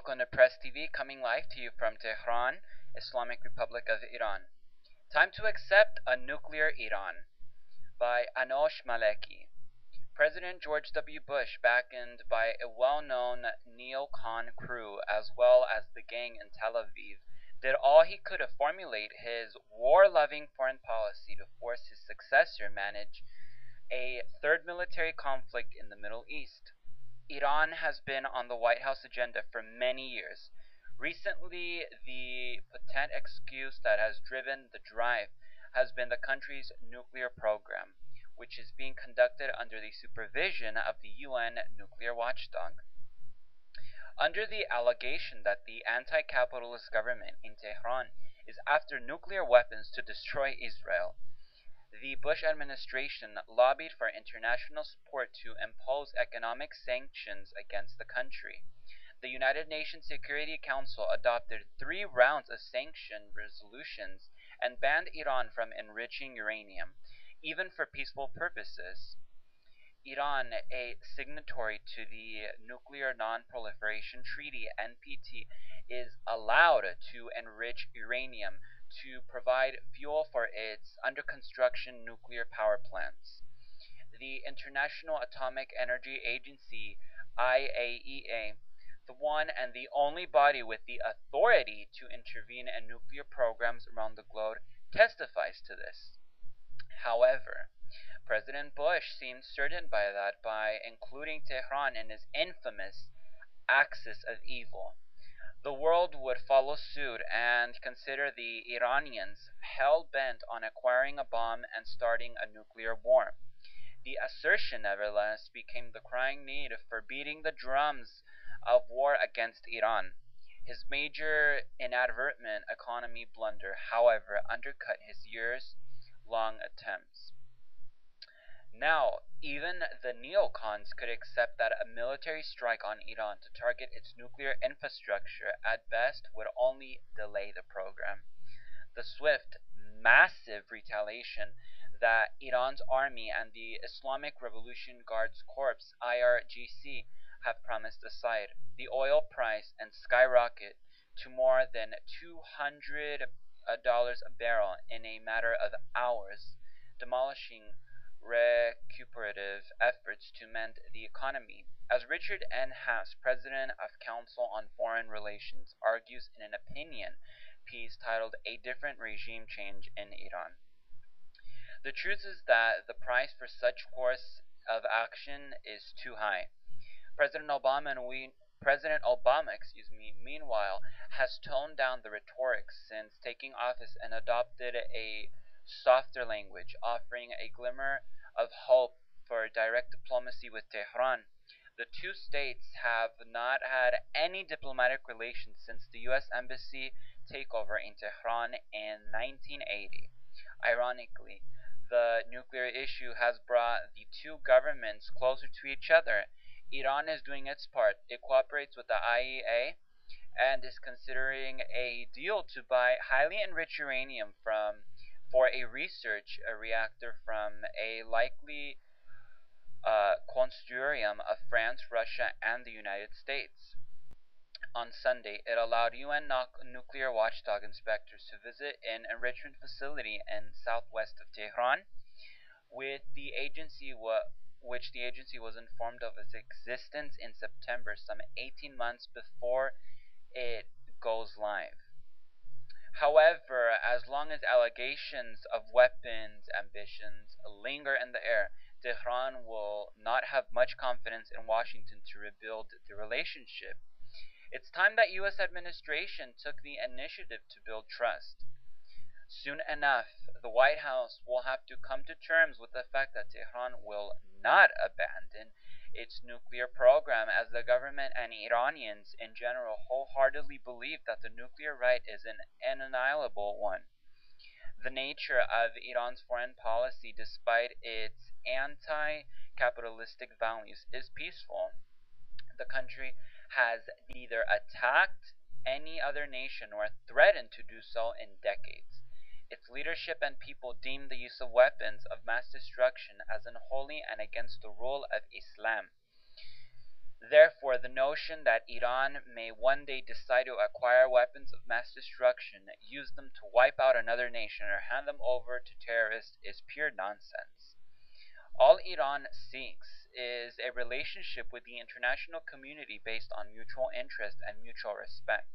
Welcome to Press TV, coming live to you from Tehran, Islamic Republic of Iran. Time to accept a nuclear Iran by Anoush Maleki. President George W. Bush, backed by a well-known neocon crew as well as the gang in Tel Aviv, did all he could to formulate his war-loving foreign policy to force his successor manage a third military conflict in the Middle East. Iran has been on the White House agenda for many years. Recently, the patent excuse that has driven the drive has been the country's nuclear program, which is being conducted under the supervision of the UN nuclear watchdog. Under the allegation that the anti-capitalist government in Tehran is after nuclear weapons to destroy Israel, the Bush administration lobbied for international support to impose economic sanctions against the country. The United Nations Security Council adopted 3 rounds of sanction resolutions and banned Iran from enriching uranium, even for peaceful purposes. Iran, a signatory to the Nuclear Non-Proliferation Treaty (NPT), is allowed to enrich uranium to provide fuel for its under-construction nuclear power plants. The International Atomic Energy Agency (IAEA), the one and the only body with the authority to intervene in nuclear programs around the globe, testifies to this. However, President Bush seemed certain by including Tehran in his infamous axis of evil. The world would follow suit and consider the Iranians hell-bent on acquiring a bomb and starting a nuclear war. The assertion, nevertheless, became the crying need for beating the drums of war against Iran. His major inadvertent economy blunder, however, undercut his years-long attempts. Now, even the neocons could accept that a military strike on Iran to target its nuclear infrastructure at best would only delay the program. The swift, massive retaliation that Iran's army and the Islamic Revolution Guards Corps (IRGC) have promised aside, the oil price and skyrocket to more than $200 a barrel in a matter of hours, demolishing recuperative efforts to mend the economy. As Richard N. Haas, president of Council on Foreign Relations, argues in an opinion piece titled "A Different Regime Change in Iran." The truth is that the price for such course of action is too high. President Obama, meanwhile, has toned down the rhetoric since taking office and adopted a softer language, offering a glimmer of hope for direct diplomacy with Tehran. The two states have not had any diplomatic relations since the U.S. Embassy takeover in Tehran in 1980. Ironically, the nuclear issue has brought the two governments closer to each other. Iran is doing its part. It cooperates with the IAEA and is considering a deal to buy highly enriched uranium for a research reactor from a likely consortium of France, Russia, and the United States. On Sunday, it allowed UN nuclear watchdog inspectors to visit an enrichment facility in southwest of Tehran, which the agency was informed of its existence in September, some 18 months before it goes live. However, as long as allegations of weapons ambitions linger in the air, Tehran will not have much confidence in Washington to rebuild the relationship. It's time that U.S. administration took the initiative to build trust. Soon enough, the White House will have to come to terms with the fact that Tehran will not abandon its nuclear program, as the government and Iranians in general wholeheartedly believe that the nuclear right is an inalienable one. The nature of Iran's foreign policy, despite its anti-capitalistic values, is peaceful. The country has neither attacked any other nation nor threatened to do so in decades. Its leadership and people deem the use of weapons of mass destruction as unholy and against the rule of Islam. Therefore, the notion that Iran may one day decide to acquire weapons of mass destruction, use them to wipe out another nation, or hand them over to terrorists is pure nonsense. All Iran seeks is a relationship with the international community based on mutual interest and mutual respect.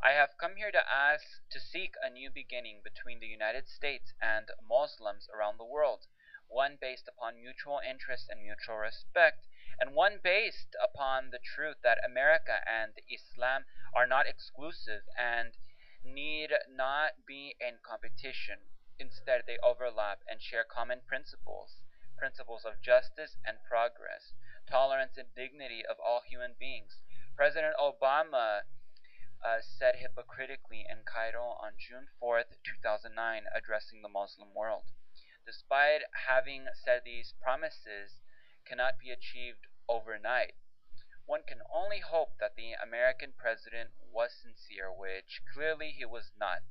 I have come here to seek a new beginning between the United States and Muslims around the world, one based upon mutual interest and mutual respect, and one based upon the truth that America and Islam are not exclusive and need not be in competition. Instead, they overlap and share common principles of justice and progress, tolerance and dignity of all human beings. President Obama said hypocritically in Cairo on June 4th, 2009, addressing the Muslim world. Despite having said these promises cannot be achieved overnight, one can only hope that the American president was sincere, which clearly he was not.